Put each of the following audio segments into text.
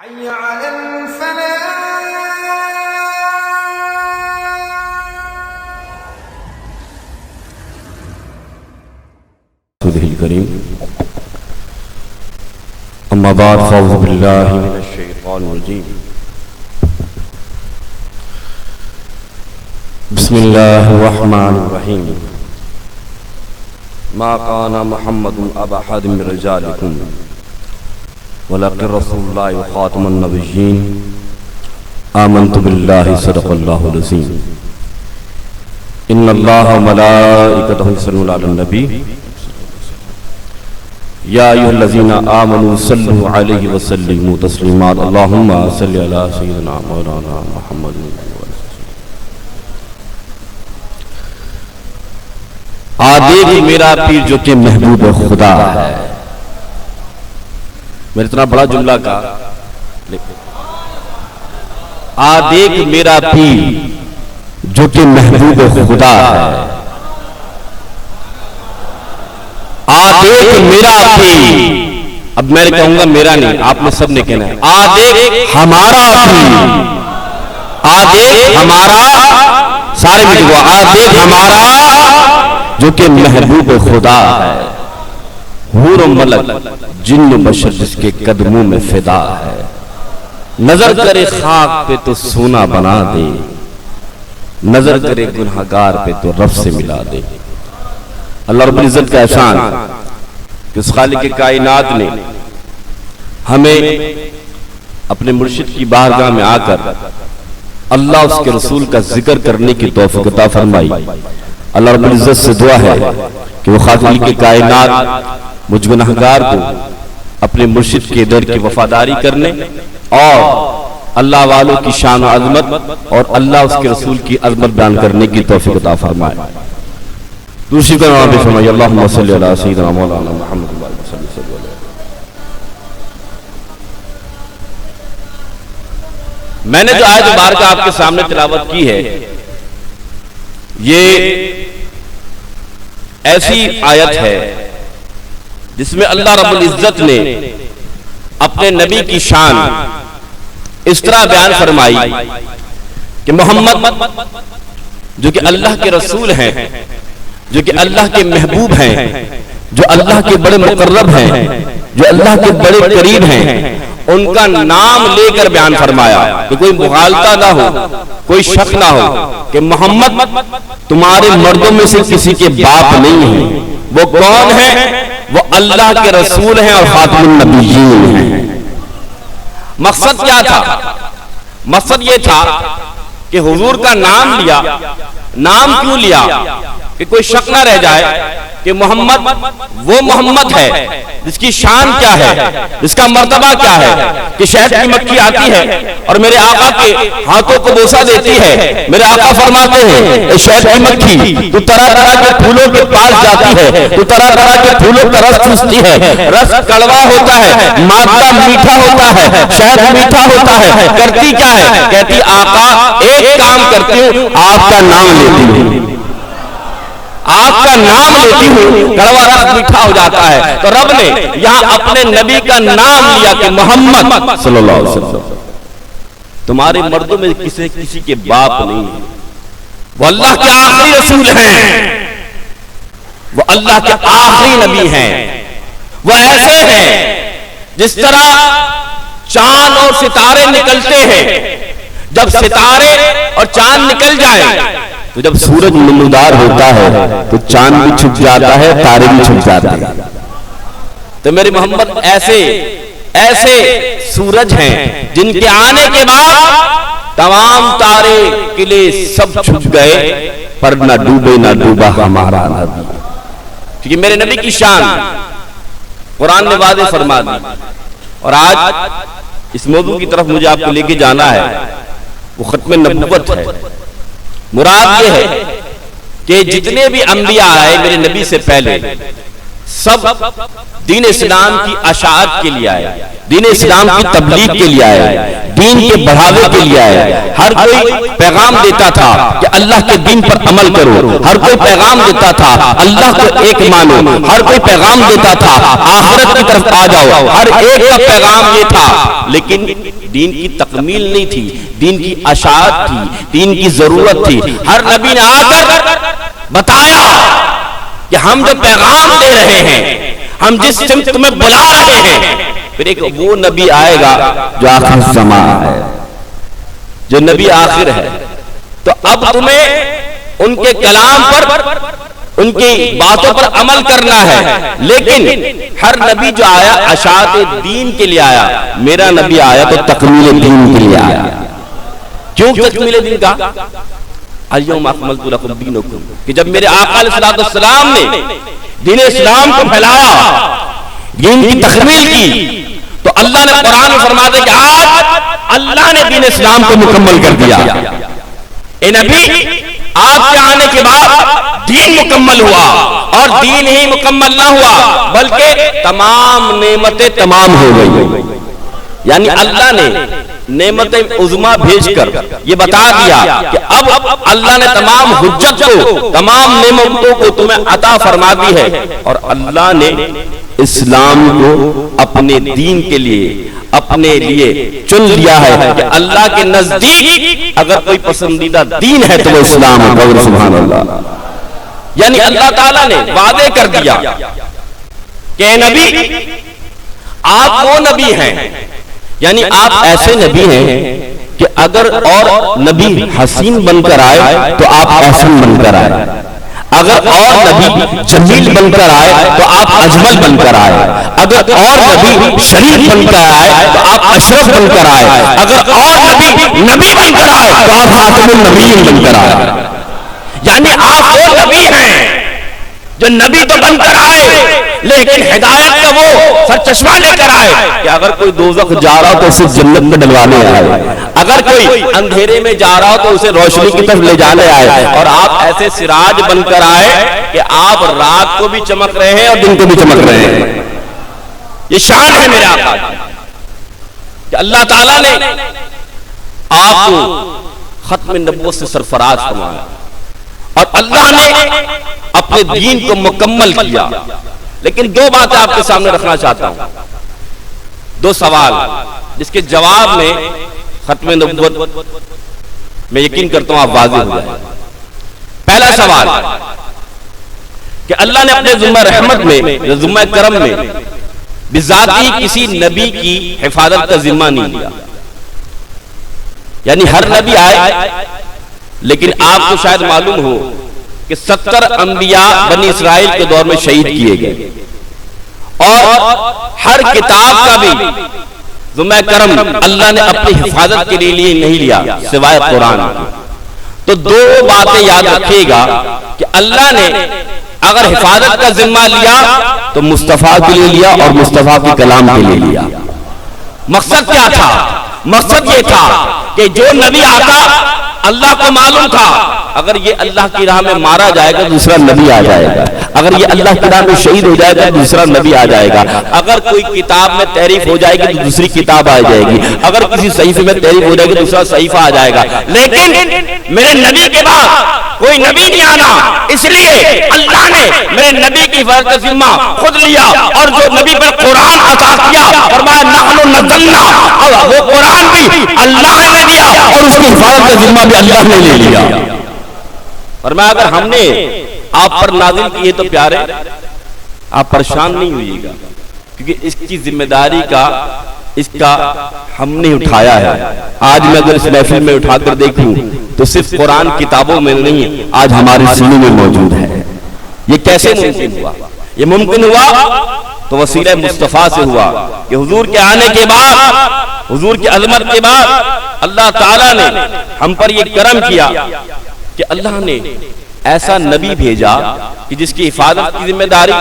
حي على الفلاح. الكريم أما بعد فأعوذ بالله من الشيطان الرجيم بسم الله الرحمن الرحيم ما كان محمد أبا أحد من رجالكم ولكن رسول الله خاتم النبيين آمنت بالله صدق الله العظيم إن الله وملائكته يصلون على النبي یا ایھا الذین آمنوا صلوا علیہ وسلموا تسلیما اللہم صل علی سیدنا مولانا محمد. دیکھ میرا پیر جو کہ محبوب خدا ہے. میں اتنا بڑا جملہ کہا. دیکھ میرا پیر جو کہ محبوب خدا ہے. دیکھ میرا پیر. اب میں کہوں گا میرا نہیں، آپ نے سب نے کہنا ہے دیکھ ہمارا پیر. دیکھ ہمارا، سارے مل کو دیکھ ہمارا جو کہ محبوب خدا ہے. حور و ملک جن و بشر جس کے قدموں میں فدا ہے. نظر کرے خاک پہ تو سونا بنا دے، نظر کرے گنہگار پہ تو رب سے ملا دے. اللہ رب العزت کا احسان کہ اس خالق کائنات نے ہمیں اپنے مرشد کی بارگاہ میں آ کر اللہ اس کے رسول کا ذکر کرنے کی توفیق عطا فرمائی. اللہ رب العزت سے دعا ہے کہ وہ خالق کائنات مجھ گنہگار کو اپنے مرشد کے در کی وفاداری کرنے اور اللہ والوں کی شان و عظمت اور اللہ اس کے رسول کی عظمت بیان کرنے کی توفیق عطا فرمائے. دوسری کا نام فرمائیے اللہم صلی علی سیدنا مولانا محمد صلی اللہ علیہ وسلم. میں نے جو آیت مبارکہ آپ کے سامنے تلاوت کی ہے، یہ ایسی آیت ہے جس میں اللہ رب العزت نے اپنے نبی کی شان اس طرح بیان فرمائی کہ محمد جو کہ اللہ کے رسول ہیں، جو کہ اللہ کے محبوب ہیں، جو اللہ کے بڑے مقرب ہیں، جو اللہ کے بڑے قریب ہیں، ان کا نام لے کر بیان فرمایا کہ کوئی مغالطہ نہ ہو، کوئی شک نہ ہو کہ محمد تمہارے مردوں میں سے کسی کے باپ نہیں ہیں. وہ کون ہیں؟ وہ اللہ کے رسول ہیں اور خاتم النبیین ہیں. مقصد کیا تھا؟ مقصد یہ تھا کہ حضور کا نام لیا. نام کیوں لیا؟ کہ کوئی شک نہ رہ جائے کہ محمد وہ محمد ہے جس کی شان کیا ہے، جس کا مرتبہ کیا ہے کہ شہد کی مکھی آتی ہے اور میرے آقا کے ہاتھوں کو بوسہ دیتی ہے. میرے آقا فرماتے ہیں اے شہد کی مکھی، تو طرح طرح کے پھولوں کے پاس جاتی ہے، تو طرح طرح کے پھولوں کا رس چوستی ہے. رس کڑوا ہوتا ہے، مادہ میٹھا ہوتا ہے، شہد میٹھا ہوتا ہے. کرتی کیا ہے؟ کہتی آقا ایک کام کرتی ہوں، آپ کا نام لیتی ہوں، آپ کا نام لیتی ہوں، کڑوا رس میٹھا ہو جاتا ہے. تو رب نے یہاں اپنے نبی کا نام لیا کہ محمد صلی اللہ علیہ وسلم تمہارے مردوں میں کسی کے باپ نہیں ہیں. وہ اللہ کے آخری رسول ہیں، وہ اللہ کے آخری نبی ہیں. وہ ایسے ہیں جس طرح چاند اور ستارے نکلتے ہیں. جب ستارے اور چاند نکل جائیں تو جب سورج نمودار ہوتا ہے تو چاند بھی چھپ جاتا ہے، تارے بھی چھپ جاتے ہیں. تو میرے محمد ایسے سورج ہیں جن کے آنے کے بعد تمام تارے قلعے سب چھپ گئے، پر نہ ڈوبے نہ ڈوبا ہمارا نبی. کیونکہ میرے نبی کی شان قرآن نے واضح فرما دی. اور آج اس موضوع کی طرف مجھے آپ کو لے کے جانا ہے، وہ ختم نبوت ہے. مراد یہ ہے کہ جتنے بھی انبیاء آئے میرے نبی سے پہلے، سب دین اسلام کی اشاعت کے لیے آئے، دین اسلام کی تبلیغ کے لیے آئے، دین کے بڑھاوے کے لیے آئے۔ ہر کوئی پیغام دیتا تھا کہ اللہ کے دین پر عمل کرو، ہر کوئی پیغام دیتا تھا اللہ کو ایک مانو، ہر کوئی پیغام دیتا تھا آخرت کی طرف آ جاؤ، ہر ایک کا پیغام یہ تھا۔ لیکن دین کی تکمیل نہیں تھی، دین کی اشاعت تھی، دین کی ضرورت تھی۔ ہر نبی نے آ کر بتایا کہ ہم جو پیغام دے رہے ہیں، ہم جس سمت میں بلا رہے ہیں، پھر ایک وہ نبی آئے گا جو آخر زمان ہے، جو نبی آخر ہے۔ تو اب تمہیں ان کے کلام پر، ان کی باتوں پر عمل کرنا ہے۔ لیکن ہر نبی جو آیا اشاعت دین کے لیے آیا، میرا نبی آیا تو تکمیل دین کے لیے آیا۔ کیوں تکمیل دین کا؟ اليوم اکملت لکم دینکم، کہ جب میرے آقا علیہ السلام نے دین اسلام کو پھیلایا، دین کی تکمیل کی، تو اللہ نے قرآن میں فرماتے کہ آج اللہ نے دین اسلام کو مکمل کر دیا۔ اے نبی، آپ کے آنے کے بعد دین مکمل ہوا، اور دین ہی مکمل نہ ہوا بلکہ تمام نعمتیں تمام ہو گئی۔ یعنی اللہ نے نعمت عظمیٰ بھیج کر یہ بتا دیا کہ اب اللہ نے تمام حجت کو، تمام نعمتوں کو تمہیں عطا فرما دی ہے، اور اللہ نے اسلام کو اپنے دین کے لیے، اپنے لیے چن لیا ہے کہ اللہ کے نزدیک اگر کوئی پسندیدہ دین ہے تو وہ اسلام ہے۔ سبحان اللہ۔ یعنی اللہ تعالیٰ نے وعدے کر دیا کہ اے نبی، آپ وہ نبی ہیں، یعنی آپ ایسے نبی ہیں کہ اگر اور نبی حسین بن کر آئے تو آپ احسن بن کر آئے، اگر اور نبی جمیل بن کر آئے تو آپ اجمل بن کر آئے، اگر اور نبی شریف بن کر آئے تو آپ اشرف بن کر آئے، اگر اور نبی بن کر آئے تو آپ خاتم النبیین بن کر آئے۔ یعنی آپ وہ نبی ہیں جو نبی تو بن کر آئے لیکن ہدایت کا وہ سرچشمہ لے کر آئے کہ اگر کوئی دوزخ جا رہا ہو تو اسے جنت میں ڈلوانے آئے، اگر کوئی اندھیرے میں جا رہا ہو تو اسے روشنی کی طرف لے جانے آئے، اور آپ ایسے سراج بن کر آئے کہ آپ رات کو بھی چمک رہے ہیں اور دن کو بھی چمک رہے ہیں۔ یہ شان ہے میرے آقا کہ اللہ تعالیٰ نے آپ کو ختم نبوت سے سرفراز فرمایا، اور اللہ نے اپنے دین کو مکمل کیا۔ لیکن دو باتیں آپ کے سامنے رکھنا چاہتا ہوں، دو سوال جس کے جواب میں ختم نبوت میں یقین کرتا ہوں آپ واضح ہو جائے۔ پہلا سوال کہ اللہ نے اپنے ذمہ رحمت میں، ذمہ کرم میں بذاتی کسی نبی کی حفاظت کا ذمہ نہیں لیا۔ یعنی ہر نبی آئے، لیکن آپ کو شاید معلوم ہو کہ 70 انبیاء بنی اسرائیل کے دور میں شہید کیے گئے، اور ہر کتاب کا بھی ذمہ کرم اللہ نے اپنی حفاظت کے لیے نہیں لیا سوائے قرآن کی۔ تو دو باتیں یاد رکھیے گا کہ اللہ نے اگر حفاظت کا ذمہ لیا تو مصطفیٰ کے لیے لیا اور مصطفیٰ کے کلام کے لیے لیا۔ مقصد کیا تھا؟ مقصد یہ تھا کہ جو نبی آتا اللہ کو معلوم تھا اگر یہ اللہ کی راہ میں مارا جائے گا دوسرا نبی آ جائے گا، اگر یہ اللہ کی راہ میں شہید ہو جائے گا دوسرا نبی آ جائے گا، اگر کوئی کتاب میں تحریف ہو جائے گی تو دوسری کتاب آ جائے گی، اگر کسی صحیفے میں تحریف ہو جائے گی دوسرا صحیفہ آ جائے گا۔ لیکن میرے نبی کے بعد کوئی نبی نہیں آنا، اس لیے اللہ نے میرے نبی کی حفاظت کا ذمہ خود لیا، اور جو نبی پر قرآن عطا کیا فرمایا نحن نزلنا، اور وہ قرآن بھی اللہ نے دیا اور اس کی حفاظت کا ذمہ بھی اللہ نے لے لیا۔ فرمایا اگر ہم نے آپ پر نازل کیے تو پیارے آپ پریشان نہیں ہوئیے گا، کیونکہ اس کی ذمہ داری کا اس کا ہم نے اٹھایا ہے۔ آج میں اگر اس محفل میں اٹھا کر دیکھوں تو صرف قرآن کتابوں میں نہیں، آج ہمارے سینے میں موجود ہے۔ یہ کیسے ممکن ہوا؟ یہ ممکن ہوا تو وسیلہ مصطفیٰ سے ہوا کہ حضور کے آنے کے بعد، حضور کی عظمت کے بعد اللہ تعالیٰ نے ہم پر یہ کرم کیا کہ اللہ نے ایسا نبی بھیجا کہ جس کی حفاظت کی ذمہ داری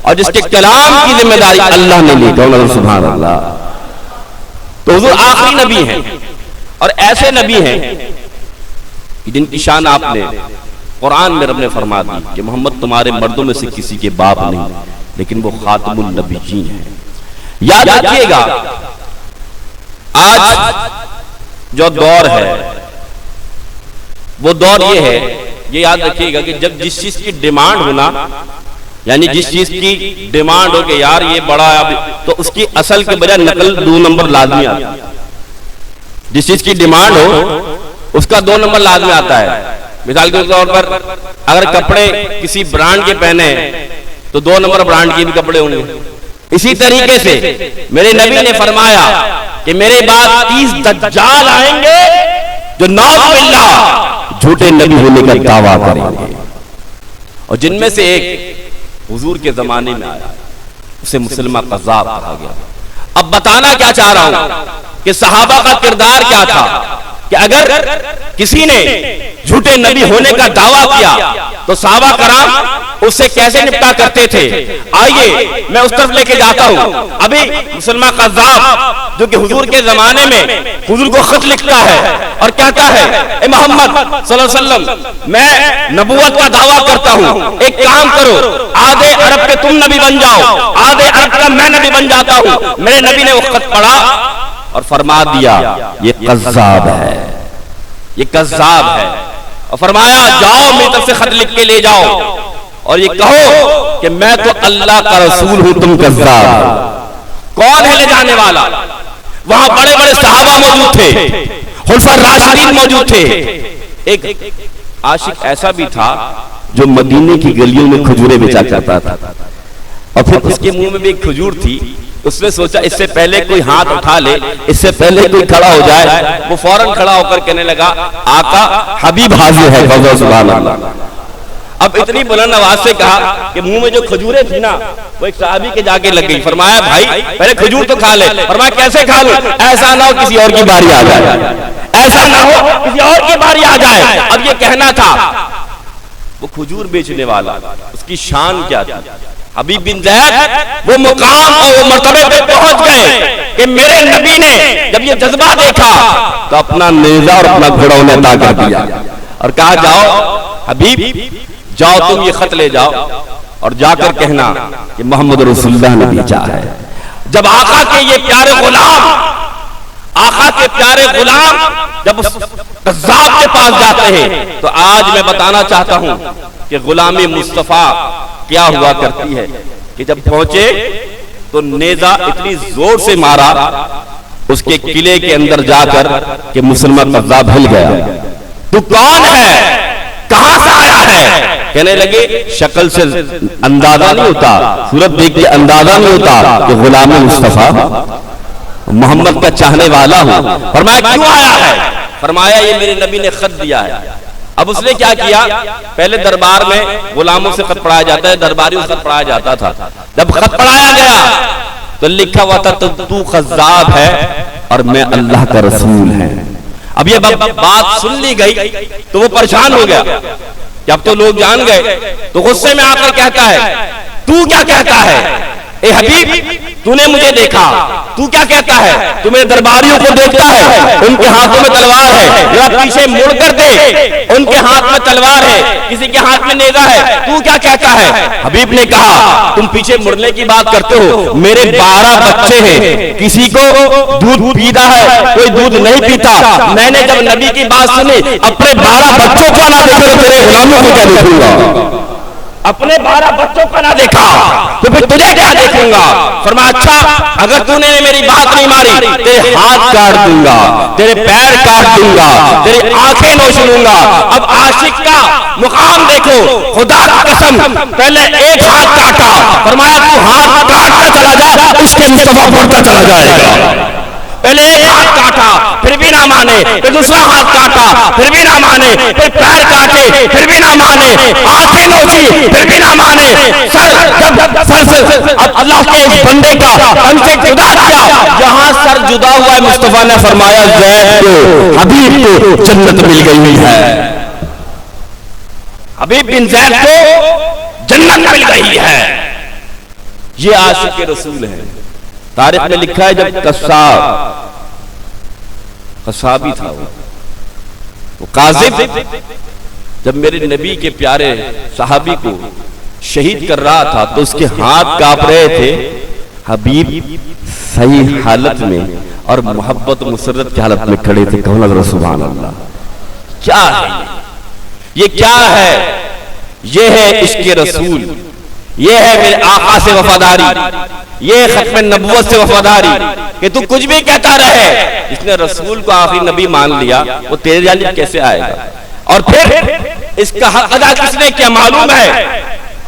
اور جس کے کلام کی ذمہ داری اللہ نے لی۔ سبحان اللہ۔ تو حضور آخری نبی ہیں، اور ایسے نبی ہیں جن کی شان آپ نے قرآن میں رب نے فرما دی کہ محمد تمہارے مردوں میں سے کسی کے باپ نہیں، لیکن وہ خاتم النبیین ہیں۔ یاد رکھیے گا آج جو دور ہے وہ دور یہ ہے، یہ یاد رکھیے گا کہ جب جس چیز کی ڈیمانڈ ہونا، یعنی جس چیز کی ڈیمانڈ ہو کہ یار یہ بڑا ہے تو اس کی اصل کے بجائے نقل 2 نمبر لازمی آتا ہے۔ جس چیز کی ڈیمانڈ ہو اس کا 2 نمبر لازمی آتا ہے۔ مثال کے طور پر اگر کپڑے کسی برانڈ کے پہنے تو 2 نمبر برانڈ کے بھی کپڑے ہوں گے۔ اسی طریقے سے میرے نبی نے فرمایا کہ میرے بعد 30 دجال آئیں گے جو نعوذ باللہ جھوٹے نبی ہونے کا دعویٰ کریں گے، اور جن میں سے ایک حضور کے زمانے میں آیا، اسے مسلمہ قذاب کہا گیا۔ اب بتانا کیا چاہ رہا ہوں کہ صحابہ کا کردار کیا تھا کہ اگر کسی نے جھوٹے نبی ہونے کا دعویٰ کیا تو صحابہ کرام اس سے کیسے نپٹا کرتے تھے۔ آئیے میں اس طرف لے کے جاتا ہوں۔ ابھی مسلمہ قذاب جو کہ حضور کے زمانے میں حضور کو خط لکھتا ہے اور کہتا ہے اے محمد صلی اللہ علیہ وسلم میں نبوت کا دعویٰ کرتا ہوں، ایک کام کرو آدھے عرب کے تم نبی بن جاؤ، آدھے عرب کا میں نبی بن جاتا ہوں۔ میرے نبی نے وہ خط پڑھا اور فرما دیا یہ قذاب ہے، یہ قذاب ہے، اور فرمایا جاؤ میری طرف سے خط لکھ کے لے جاؤ اور یہ کہو کہ میں تو اللہ کا رسول ہوں، تم قذاب ہو۔ کون ہے لے جانے والا؟ وہاں بڑے بڑے صحابہ موجود تھے، خلفاء راشدین موجود تھے۔ ایک عاشق ایسا بھی تھا جو مدینے کی گلیوں میں کھجوریں بیچا کرتا تھا، اور پھر اس کے منہ میں بھی ایک کھجور تھی۔ اس نے سوچا اس سے پہلے کوئی ہاتھ اٹھا لے، اس سے پہلے کوئی کھڑا ہو جائے، وہ فوراً کھڑا ہو کر کہنے لگا آقا حبیب حاضر ہے، سبحان اللہ۔ اب اتنی بلند آواز سے کہا کہ منہ میں جو کھجوریں تھی نا وہ ایک صحابی کے جا کے لگ گئی۔ فرمایا بھائی پہلے کھجور تو کھا لے۔ فرمایا کیسے کھا لوں؟ ایسا نہ ہو کسی اور کی باری آ جائے، ایسا نہ ہو کسی اور کی باری آ جائے۔ اب یہ کہنا تھا وہ کھجور بیچنے والا، اس کی شان کیا تھی؟ حبیب بن زید وہ مقام اور وہ مرتبے پہ پہنچ گئے کہ میرے نبی نے جب یہ جذبہ دیکھا تو اپنا نیزہ اور اپنا گھوڑا انہیں عطا کر دیا اور کہا جاؤ حبیب جاؤ تم یہ خط لے جاؤ اور جا کر کہنا کہ محمد رسول اللہ نے بھیجا ہے۔ جب آقا کے یہ پیارے غلام، آقا کے پیارے غلام جب اس قذاب کے پاس جاتے ہیں تو آج میں بتانا چاہتا ہوں کہ غلامی مصطفیٰ کیا ہوا کرتی ہے کہ جب پہنچے تو نیزہ اتنی زور سے مارا اس کے قلعے کے اندر جا کر کہ مسلمہ قذاب ہل گیا۔ تو کون ہے؟ کہاں سے آیا ہے؟ کہنے لگے شکل سے اندازہ نہیں ہوتا، صورت دیکھ کے اندازہ نہیں ہوتا کہ غلام مصطفیٰ محمد کا چاہنے والا ہوں۔ فرمایا کیوں آیا ہے؟ فرمایا یہ میرے نبی نے خط دیا ہے۔ اب اس نے کیا کیا؟ پہلے دربار میں غلاموں سے خط پڑھایا جاتا ہے، درباریوں سے خط پڑھایا جاتا تھا۔ جب خط پڑھایا گیا تو لکھا ہوا تھا تو قذاب ہے اور میں اللہ کا رسول ہے۔ اب یہ بات سن لی گئی تو وہ پریشان ہو گیا کہ اب تو لوگ جان گئے، تو غصے میں آ کر کہتا ہے تو کیا کہتا ہے؟ اے حبیب تو نے مجھے دیکھا، تو کیا کہتا ہے؟ تو میرے درباریوں کو دیکھتا ہے، ان کے ہاتھوں میں تلوار ہے، ذرا پیچھے مڑ کر دیکھ ان کے ہاتھ میں تلوار ہے، کسی کے ہاتھ میں نیزہ ہے، تو کیا کہتا ہے؟ حبیب نے کہا تم پیچھے مڑنے کی بات کرتے ہو، میرے 12 بچے ہیں، کسی کو دودھ پیتا ہے کوئی دودھ نہیں پیتا، میں نے جب نبی کی بات سنی اپنے 12 بچوں کو نہ دیکھے تو تیرے غلاموں کو کیا دیکھوں گا؟ اپنے 12 بچوں کو نہ دیکھا تو پھر تجھے کیا دیکھوں گا؟ فرمایا اچھا اگر تو نے میری بات نہیں مانی تیرے ہاتھ کاٹ دوں گا، تیرے پیر کاٹ دوں گا، تیری آنکھیں نوچ لوں گا۔ اب عاشق کا مقام دیکھو، خدا کی قسم پہلے ایک ہاتھ کاٹا، فرمایا تو ہاتھ کاٹتا چلا جا اس کے مصطفیٰ بڑھتا چلا جائے گا۔ پہلے ایک ہاتھ کاٹا پھر بھی نہ مانے، پھر دوسرا ہاتھ کاٹا پھر بھی نہ مانے، پھر پیر کاٹے پھر بھی نہ مانے، آنکھیں نوچی پھر بھی نہ مانے، سر سے اللہ کے اس بندے کا تن سے جدا کیا، جہاں سر جدا ہوا ہے مصطفیٰ نے فرمایا زید کو حبیب کو جنت مل گئی ہے، حبیب بن زید کو جنت مل گئی ہے۔ یہ عاشق رسول ہے۔ تاریخ میں لکھا ہے جب قصابی تھا وہ قاذف، جب میرے نبی کے پیارے صحابی کو شہید کر رہا تھا تو اس کے ہاتھ کانپ رہے تھے. حبیب صحیح حالت میں اور محبت و مسرت کی حالت میں کھڑے تھے. کہو نا سبحان اللہ. کیا ہے یہ؟ کیا ہے یہ؟ ہے عشق رسول، یہ ہے میرے آقا سے وفاداری، یہ ختم نبوت سے وفاداری. کہ تو کچھ بھی کہتا رہے، جس نے رسول کو آخری نبی مان لیا وہ تیرے جانب کیسے آئے گا؟ اور پھر اس کا حق ادا کس نے کیا معلوم ہے؟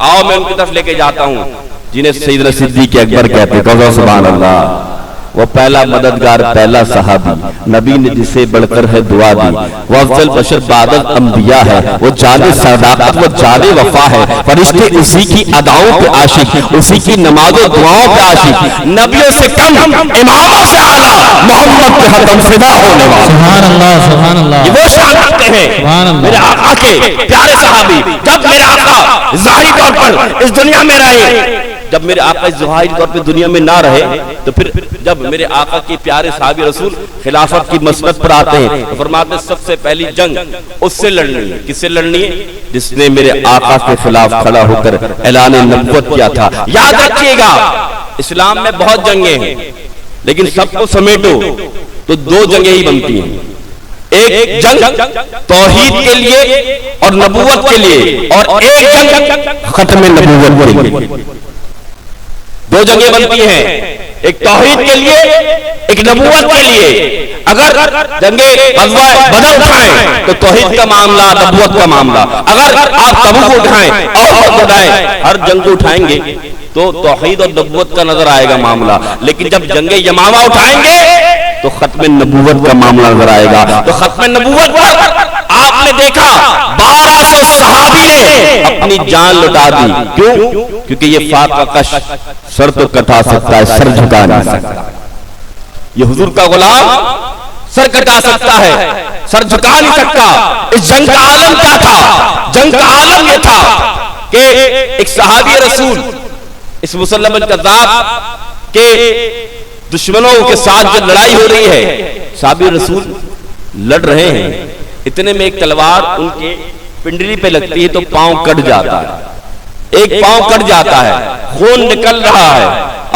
آؤ میں ان کی طرف لے کے جاتا ہوں جنہیں سیدنا صدیق اکبر کہتے ہیں. کہو سبحان اللہ. وہ پہلا مددگار، پہلا صحابی، نبی نے جسے بڑھ کر ہے دعا دی. وہ افضل بشر بعد الانبیاء ہے، وہ جان صداقت، وہ جان وفا ہے. فرشتے اسی کی اداؤں پہ عاشق، اسی کی نماز و دعاؤں پہ عاشق. نبیوں سے کم، اماموں سے اعلیٰ، محمد کے حتم فدا ہونے والا. سبحان اللہ سبحان اللہ. یہ وہ شان رکھتے ہیں میرے آقا کے پیارے صحابی. جب میرے آقا ظاہری طور پر اس دنیا میں رہے، جب میرے آقا ظاہری طور پہ دنیا میں نہ رہے، تو پھر جب میرے آقا کے پیارے صحابی رسول خلافت کی مسند پر آتے ہیں تو فرماتے ہیں سب سے پہلی جنگ اس سے لڑنی ہے. کس سے لڑنی ہے؟ جس نے میرے آقا کے خلاف کھڑا ہو کر اعلان نبوت کیا تھا. یاد رکھیے گا اسلام میں بہت جنگیں ہیں، لیکن سب کو سمیٹو تو دو جنگیں ہی بنتی ہیں. ایک جنگ توحید کے لیے اور نبوت کے لیے، اور ایک جنگ ختم نبوت کے لیے. دو جنگیں بنتی ہیں، ایک توحید کے لیے، ایک نبوت کے لیے. اگر جنگیں بدر اٹھائیں تو توحید کا معاملہ، نبوت کا معاملہ. اگر آپ تبوک اٹھائیں اور اٹھائیں، ہر جنگ کو اٹھائیں گے تو توحید اور نبوت کا نظر آئے گا معاملہ. لیکن جب جنگ یمامہ اٹھائیں گے تو ختم نبوت کا معاملہ نظر آئے گا. تو ختم نبوت پر آپ نے دیکھا 1200 صحابی نے اپنی جان لٹا دی. کیوں؟ کیونکہ یہ فاقہ کش سر تو کٹا سکتا ہے، سر جھکا نہیں سکتا. یہ حضور کا غلام سر کٹا سکتا ہے، سر جھکا نہیں سکتا. اس جنگ کا عالم کیا تھا؟ جنگ کا عالم یہ تھا کہ ایک صحابی رسول اس مسلم الکذاب کے دشمنوں کے ساتھ جو لڑائی ہو رہی ہے، صحابی رسول لڑ رہے ہیں. اتنے میں ایک تلوار ان کے پنڈلی پہ لگتی ہے تو پاؤں کٹ جاتا ہے. ایک پاؤں کٹ جاتا ہے، خون نکل رہا ہے.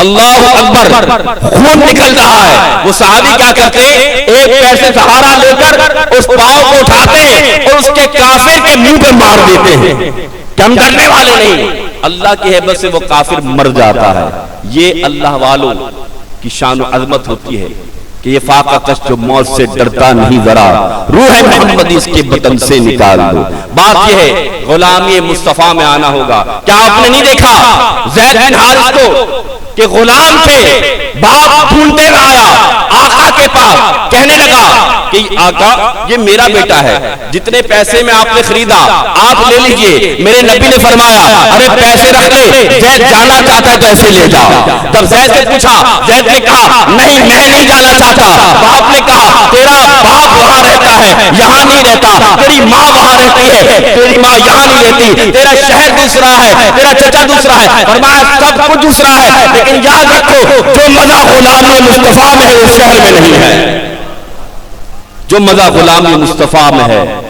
اللہ اکبر، خون نکل رہا ہے. وہ صحابی کیا کرتے ہیں؟ ایک پیر سے سہارا لے کر اس پاؤں کو اٹھاتے ہیں اور اس کے کافر کے منہ پہ مار دیتے ہیں. کم کرنے والے نہیں، اللہ کی ہیبت سے وہ کافر مر جاتا ہے. یہ اللہ والوں کی شان و عظمت ہوتی ہے کہ یہ فاقہ کش جو موت سے ڈرتا نہیں، ذرا روح محمدی اس کے بطن سے نکال دو. بات یہ ہے غلامی مصطفیٰ میں آنا ہوگا. کیا آپ نے نہیں دیکھا زید بن حارث کو کہ غلام تھے، باپ ڈھونڈتے ہوئے آیا آقا کے پاس، کہنے لگا کہ آقا یہ میرا بیٹا ہے، جتنے پیسے میں آپ نے خریدا آپ لے لیجئے. میرے نبی نے فرمایا ارے پیسے رکھ لے، زید جانا چاہتا ہے تو ایسے لے جا. جب زید سے پوچھا، زید نے کہا نہیں میں نہیں جانا چاہتا. باپ نے کہا تیرا باپ وہاں رہتا ہے، یہاں نہیں رہتا. تیری ماں وہاں رہتی ہے، تیری ماں یہاں نہیں رہتی. تیرا شہر دوسرا ہے، تیرا چچا دوسرا ہے. فرمایا سب کچھ دوسرا ہے، لیکن یاد رکھو جو مزہ غلامی مصطفیٰ میں ہے اس شہر میں نہیں ہے. جو مزہ غلامی مصطفیٰ میں ہے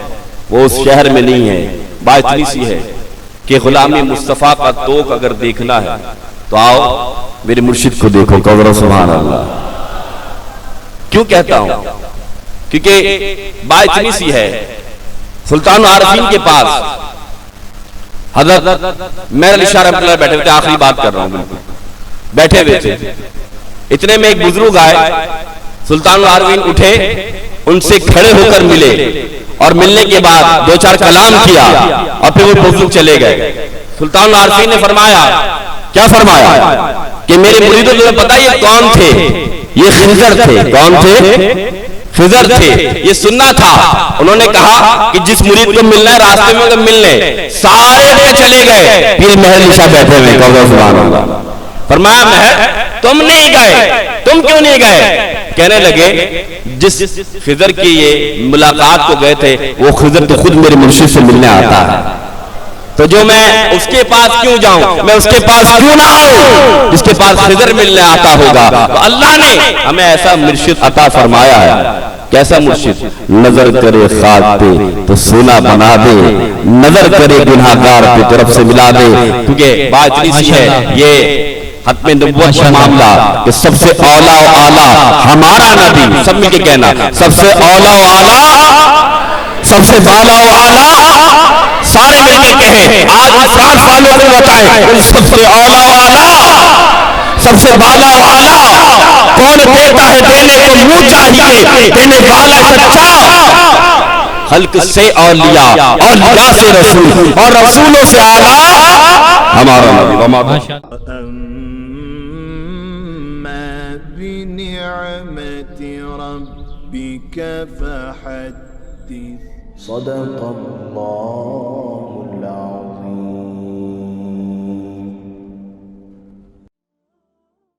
وہ اس شہر میں نہیں ہے. بات اتنی سی ہے کہ غلامی مصطفیٰ کا توق اگر دیکھنا ہے تو آؤ میرے مرشد کو دیکھو. قدر سبحان اللہ. کیوں کہتا ہوں؟ کیونکہ بات اتنی سی ہے. سلطان عارفین کے پاس حضرت مہر علی شاہ رحمۃ اللہ بیٹھے ہوئے تھے. آخری بات کر رہا ہوں، بالکل بیٹھے ہوئے تھے. اتنے میں ایک بزرگ آئے، سلطان عارفین اٹھے، ان سے کھڑے ہو کر ملے اور ملنے کے بعد دو چار کلام کیا اور پھر وہ بزرگ چلے گئے. سلطان عارفین نے فرمایا، کیا فرمایا کہ میرے مریدوں تمہیں پتہ یہ کون تھے؟ یہ خضر تھے. کون تھے؟ خضر تھے. یہ سننا تھا. انہوں نے کہا کہ جس مرید کو ملنا ہے راستے میں اگر ملنے، سارے پہ چلے گئے. پھر مہر علی شاہ بیٹھے ہوئے. سبحان اللہ. فرمایا مہر تم نہیں گئے، تم کیوں نہیں گئے؟ کہنے لگے جس خضر کی یہ ملاقات کو گئے تھے وہ خضر تو خود میرے مرشد سے ملنے آتا ہے. تو جو میں اس کے پاس کیوں جاؤں، میں اس کے پاس کیوں نہ آؤں جس کے پاس خضر ملنے آتا ہوگا؟ تو اللہ نے ہمیں ایسا مرشد عطا فرمایا ہے۔ کیسا مرشد؟ نظر کرے خاک پہ تو سونا بنا دے، نظر کرے گناہگار پہ طرف سے ملا دے۔ کیونکہ بات اتنی سی ہے، یہ ختم نبوت کا معاملہ کہ سب سے اولا و اعلیٰ ہمارا نبی، سب مل کے کہنا، سب سے اولا و اعلیٰ، سب سے بالا و اعلیٰ، سارے مل کے کہیں، آج فرانس والوں کو بتائیں، سب سے اولا و اعلیٰ، سب سے بالا و اعلیٰ کون دیتا ہے؟ دینے کو منہ چاہیے، دینے والا سچا، خلق سے اولیاء، اولیاء سے رسول، اور رسولوں سے اعلیٰ ہمارا نبی۔ بنعمة ربك فحدث صدق الله